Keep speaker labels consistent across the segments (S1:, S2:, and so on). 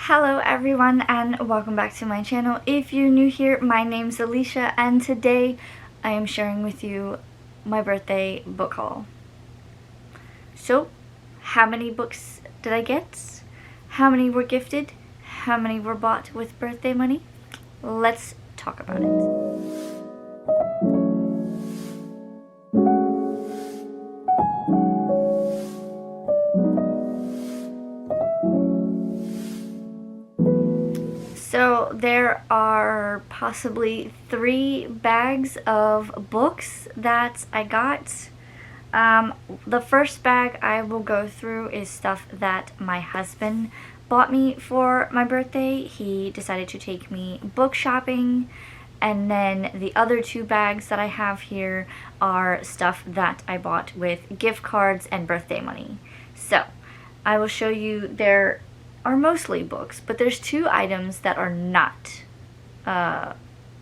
S1: Hello everyone and welcome back to my channel. If you're new here, my name's Alicia and today I am sharing with you my birthday book haul. So, how many books did I get? How many were gifted? How many were bought with birthday money? Let's talk about it. So there are possibly 3 bags of books that I got. The first bag I will go through is stuff that my husband bought me for my birthday. He decided to take me book shopping. And then the other 2 bags that I have here are stuff that I bought with gift cards and birthday money. So I will show you there are mostly books, but there's 2 items that are not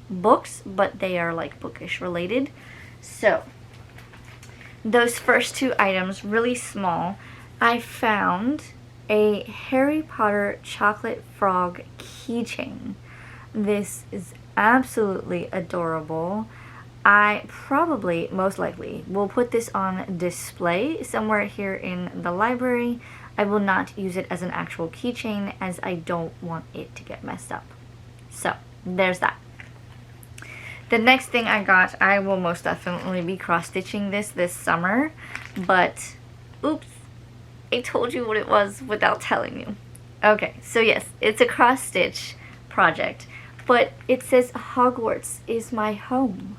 S1: books, but they are like bookish related. So those first 2 items, really small, I found a Harry Potter chocolate frog keychain. This is absolutely adorable. I probably, most likely, will put this on display somewhere here in the library. I will not use it as an actual keychain as I don't want it to get messed up. So, there's that. The next thing I got, I will most definitely be cross-stitching this summer, but oops, I told you what it was without telling you. Okay, so yes, it's a cross-stitch project, but it says Hogwarts is my home.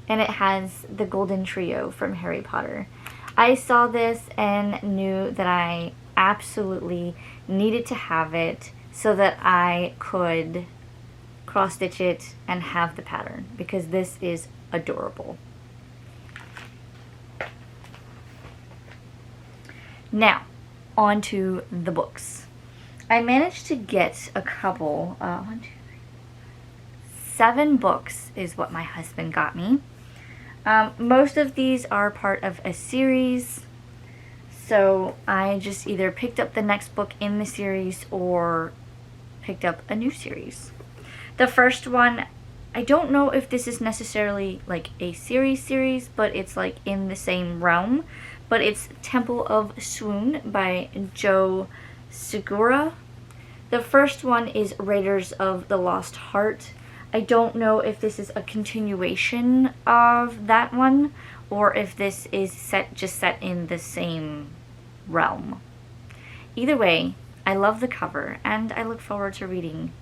S1: And it has the golden trio from Harry Potter. I saw this and knew that I absolutely needed to have it so that I could cross-stitch it and have the pattern, because this is adorable. Now, on to the books. I managed to get a couple, 7 books is what my husband got me. Most of these are part of a series, so I just either picked up the next book in the series or picked up a new series. The first one, I don't know if this is necessarily like a series, but it's like in the same realm, but it's Temple of Swoon by Joe Segura. The first one is Raiders of the Lost Heart. I don't know if this is a continuation of that one or if this is just set in the same realm. Either way, I love the cover and I look forward to reading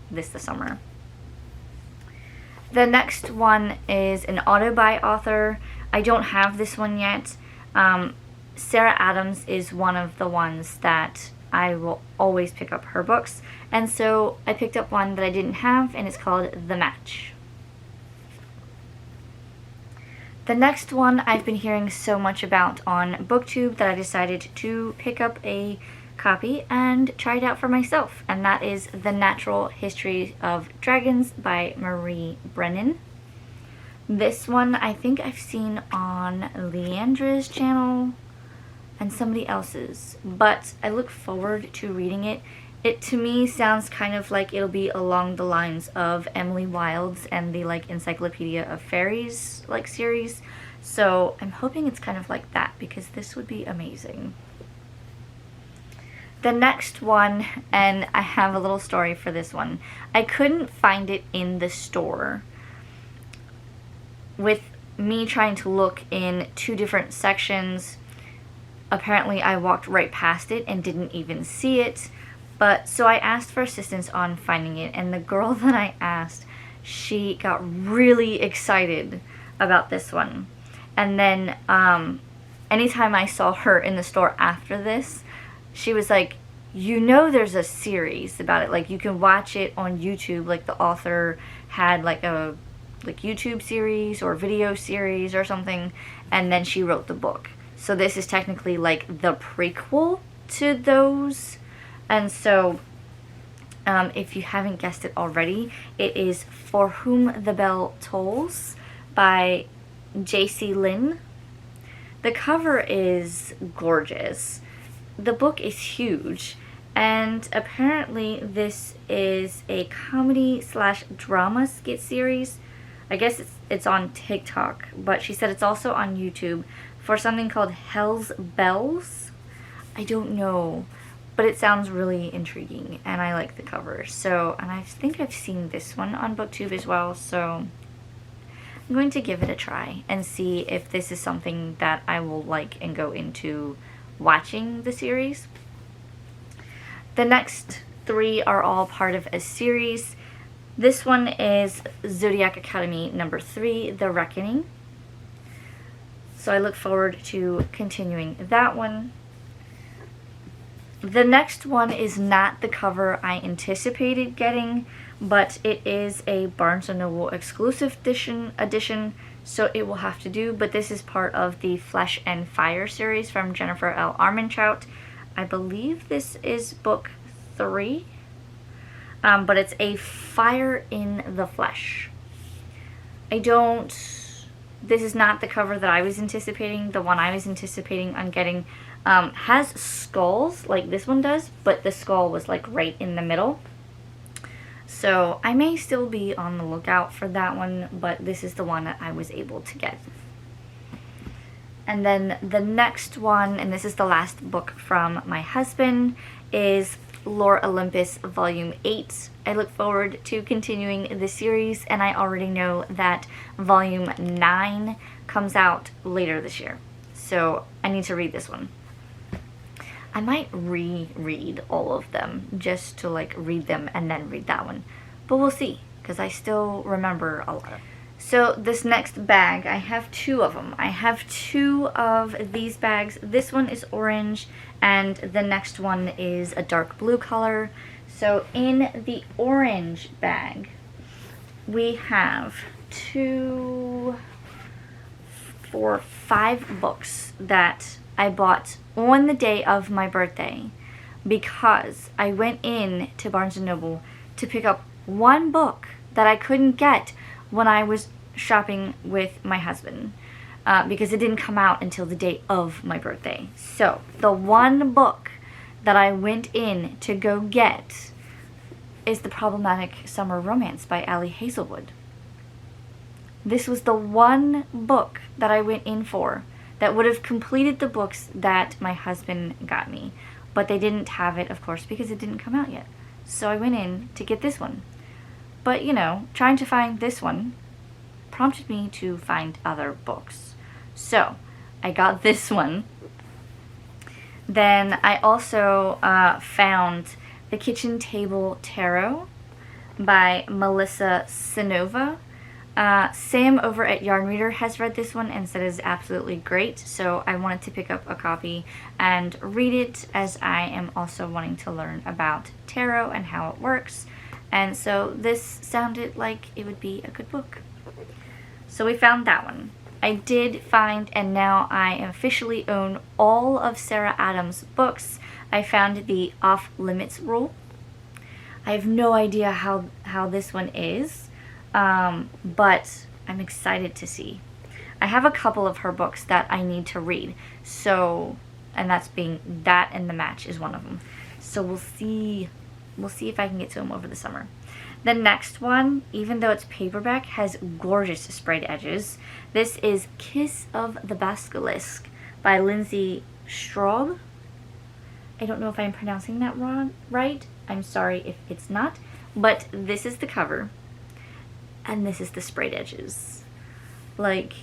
S1: this summer. The next one is an auto-buy author. I don't have this one yet. Sarah Adams is one of the ones that I will always pick up her books, and so I picked up one that I didn't have, and it's called The Match. The next one I've been hearing so much about on BookTube that I decided to pick up a copy and try it out for myself, and that is The Natural History of Dragons by Marie Brennan. This one I think I've seen on Leandra's channel and somebody else's, but I look forward to reading it. It to me sounds kind of like it'll be along the lines of Emily Wilde's and the like Encyclopedia of Fairies like series, so I'm hoping it's kind of like that because this would be amazing. The next one, and I have a little story for this one, I couldn't find it in the store. With me trying to look in 2 different sections, apparently I walked right past it and didn't even see it. But so I asked for assistance on finding it, and the girl that I asked, she got really excited about this one. And then anytime I saw her in the store after this, she was like, you know there's a series about it, like you can watch it on YouTube, like the author had like a YouTube series or video series or something, and then she wrote the book. So this is technically like the prequel to those. And so, if you haven't guessed it already, it is For Whom the Bell Tolls by J.C. Lynn. The cover is gorgeous. The book is huge. And apparently this is a comedy slash drama skit series. I guess it's on TikTok, but she said it's also on YouTube for something called Hell's Bells. I don't know, but it sounds really intriguing, and I like the cover. So, and I think I've seen this one on BookTube as well, so I'm going to give it a try and see if this is something that I will like and go into watching the series. The next 3 are all part of a series. This one is Zodiac Academy number 3, The Reckoning. So I look forward to continuing that one. The next one is not the cover I anticipated getting, but it is a Barnes & Noble exclusive edition, so it will have to do. But this is part of the Flesh and Fire series from Jennifer L. Armentrout. I believe this is book 3. But it's a Fire in the Flesh. This is not the cover that I was anticipating. The one I was anticipating on getting has skulls like this one does, but the skull was like right in the middle. So I may still be on the lookout for that one, but this is the one that I was able to get. And then the next one, and this is the last book from my husband, is Lore Olympus Volume 8. I look forward to continuing the series, and I already know that Volume 9 comes out later this year. So I need to read this one. I might reread all of them just to like read them and then read that one. But we'll see, because I still remember a lot. So this next bag, I have 2 of them. I have 2 of these bags. This one is orange, and the next one is a dark blue color. So in the orange bag, we have 2, 4, 5 books that I bought on the day of my birthday because I went in to Barnes & Noble to pick up one book that I couldn't get when I was shopping with my husband because it didn't come out until the day of my birthday. So the one book that I went in to go get is The Problematic Summer Romance by Ali Hazelwood. This was the one book that I went in for that would have completed the books that my husband got me, but they didn't have it, of course, because it didn't come out yet. So I went in to get this one. But, you know, trying to find this one prompted me to find other books. So I got this one. Then I also found The Kitchen Table Tarot by Melissa Sinova. Sam over at Yarn Reader has read this one and said it is absolutely great, so I wanted to pick up a copy and read it, as I am also wanting to learn about tarot and how it works. And so this sounded like it would be a good book. So we found that one. I did find, and now I officially own all of Sarah Adams' books. I found the Off Limits Rule. I have no idea how this one is, but I'm excited to see. I have a couple of her books that I need to read, so, and that's being That and The Match is one of them. So we'll see if I can get to them over the summer. The next one, even though it's paperback, has gorgeous sprayed edges. This is Kiss of the Basilisk by Lindsay Straub. I don't know if I'm pronouncing that right. I'm sorry if it's not. But this is the cover. And this is the sprayed edges. Like,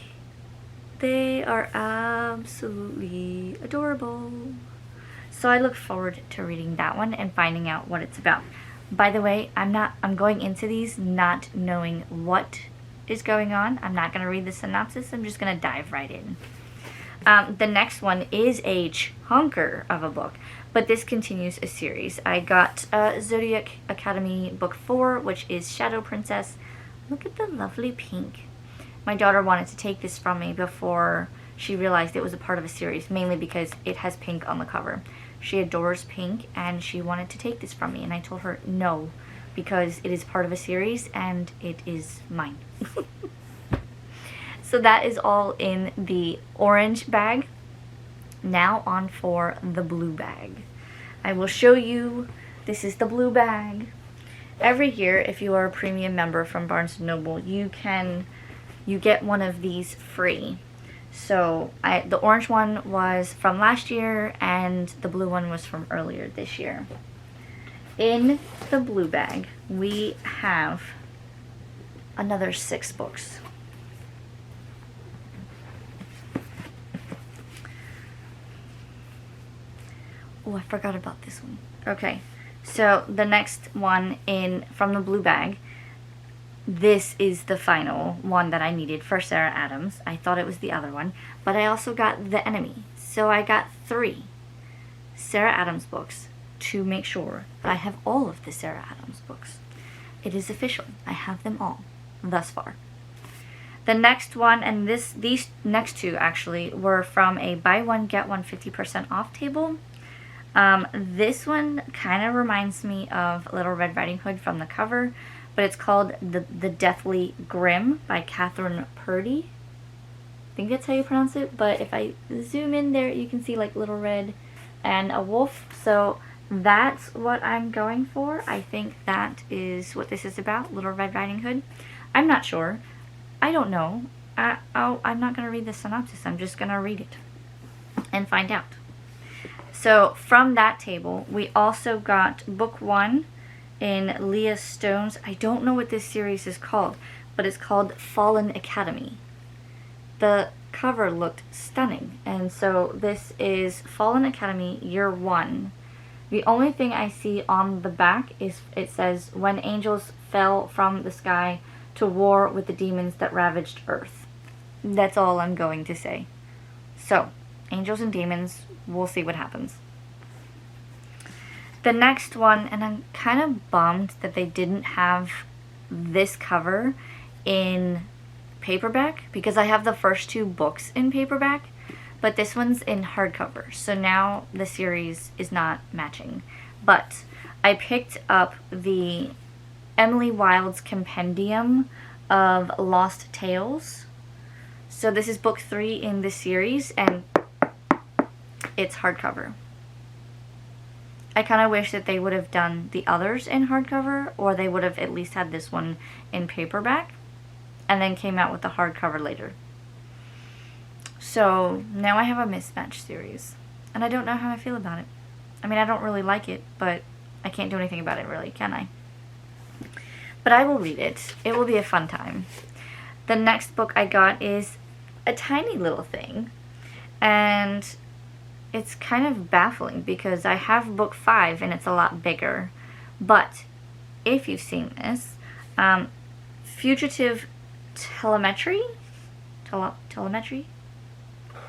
S1: they are absolutely adorable. So I look forward to reading that one and finding out what it's about. By the way, I'm going into these not knowing what is going on. I'm not going to read the synopsis. I'm just going to dive right in. The next one is a chunker of a book, but this continues a series. I got Zodiac Academy Book 4, which is Shadow Princess. Look at the lovely pink. My daughter wanted to take this from me before she realized it was a part of a series, mainly because it has pink on the cover. She adores pink, and she wanted to take this from me, and I told her no, because it is part of a series, and it is mine. So that is all in the orange bag. Now on for the blue bag. I will show you. This is the blue bag. Every year, if you are a premium member from Barnes & Noble, you get one of these free. So the orange one was from last year and the blue one was from earlier this year. In the blue bag, we have another 6 books. Oh, I forgot about this one. Okay, so the next one from the blue bag, this is the final one that I needed for Sarah Adams. I thought it was the other one, but I also got The Enemy. So I got 3 Sarah Adams books to make sure that I have all of the Sarah Adams books. It is official. I have them all thus far. The next one, and these next 2 actually, were from a buy one get one 50% off table. This one kind of reminds me of Little Red Riding Hood from the cover, but it's called the Deathly Grimm by Catherine Purdy. I think that's how you pronounce it, but if I zoom in there, you can see like Little Red and a wolf. So that's what I'm going for. I think that is what this is about, Little Red Riding Hood. I'm not sure. I don't know. I'm not going to read the synopsis. I'm just going to read it and find out. So from that table, we also got book 1 in Leah Stone's, I don't know what this series is called, but it's called Fallen Academy. The cover looked stunning, and so this is Fallen Academy Year 1. The only thing I see on the back is it says, when angels fell from the sky to war with the demons that ravaged Earth. That's all I'm going to say. So, angels and demons, we'll see what happens. The next one, and I'm kind of bummed that they didn't have this cover in paperback, because I have the first 2 books in paperback, but this one's in hardcover, so now the series is not matching. But I picked up the Emily Wilde's Compendium of Lost Tales. So this is book 3 in this series, and it's hardcover. I kind of wish that they would have done the others in hardcover, or they would have at least had this one in paperback, and then came out with the hardcover later. So now I have a mismatched series, and I don't know how I feel about it. I mean, I don't really like it, but I can't do anything about it really, can I? But I will read it. It will be a fun time. The next book I got is a tiny little thing, and it's kind of baffling because I have book 5 and it's a lot bigger. But if you've seen this, Fugitive Telemetry? Telemetry?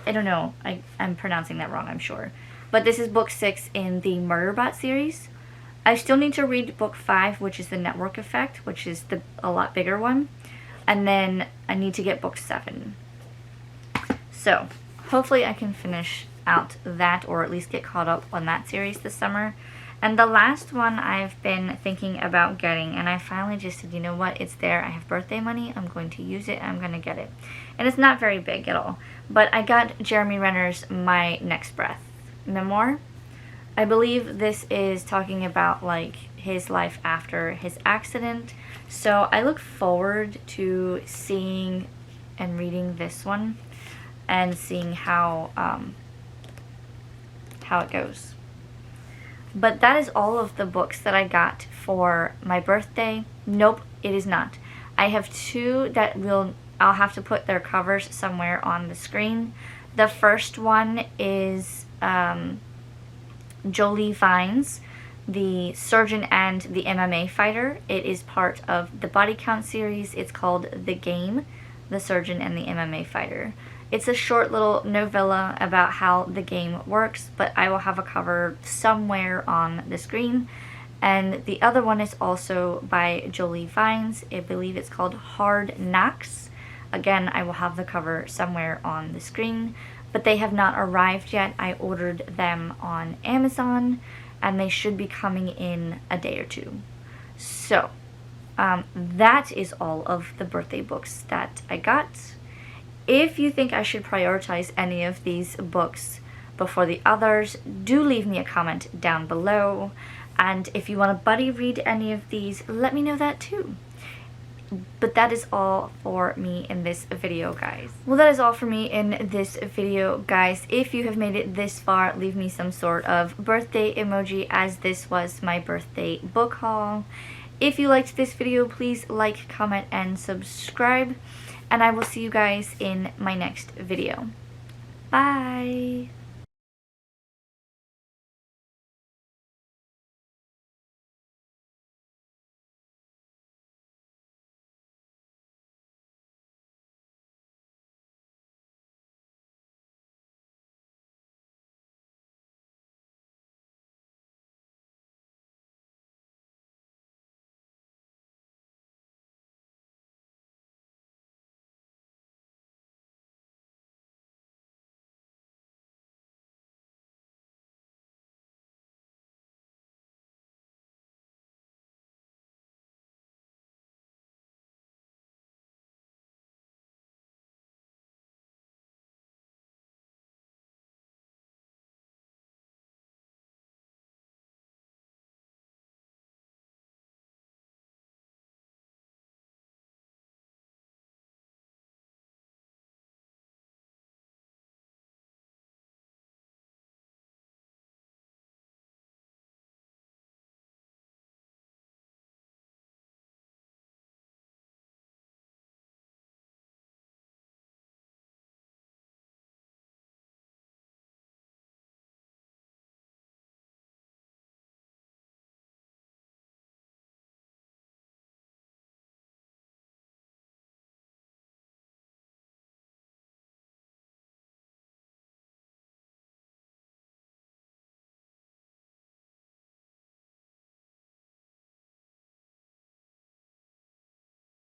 S1: I don't know. I'm pronouncing that wrong, I'm sure. But this is book 6 in the Murderbot series. I still need to read book 5, which is the Network Effect, which is a lot bigger one. And then I need to get book 7. So, hopefully I can finish out that, or at least get caught up on that series this summer. And the last one I've been thinking about getting, and I finally just said, you know what, it's there, I have birthday money, I'm going to use it, I'm going to get it. And it's not very big at all, but I got Jeremy Renner's My Next Breath memoir. I believe this is talking about like his life after his accident, so I look forward to seeing and reading this one and seeing how it goes. But that is all of the books that I got for my birthday. Nope, it is not. I have 2 that I'll have to put their covers somewhere on the screen. The first one is Jolie Fiennes, the surgeon and the MMA fighter. It is part of the Body Count series. It's called The Game, the surgeon and the MMA fighter. It's a short little novella about how the game works, but I will have a cover somewhere on the screen. And the other one is also by Jolie Fiennes. I believe it's called Hard Knocks. Again, I will have the cover somewhere on the screen, but they have not arrived yet. I ordered them on Amazon, and they should be coming in a day or 2. So, that is all of the birthday books that I got. If you think I should prioritize any of these books before the others, do leave me a comment down below. And if you want to buddy read any of these, let me know that too. But that is all for me in this video, guys. Well, that is all for me in this video, guys. If you have made it this far, leave me some sort of birthday emoji, as this was my birthday book haul. If you liked this video, please like, comment, and subscribe. And I will see you guys in my next video. Bye!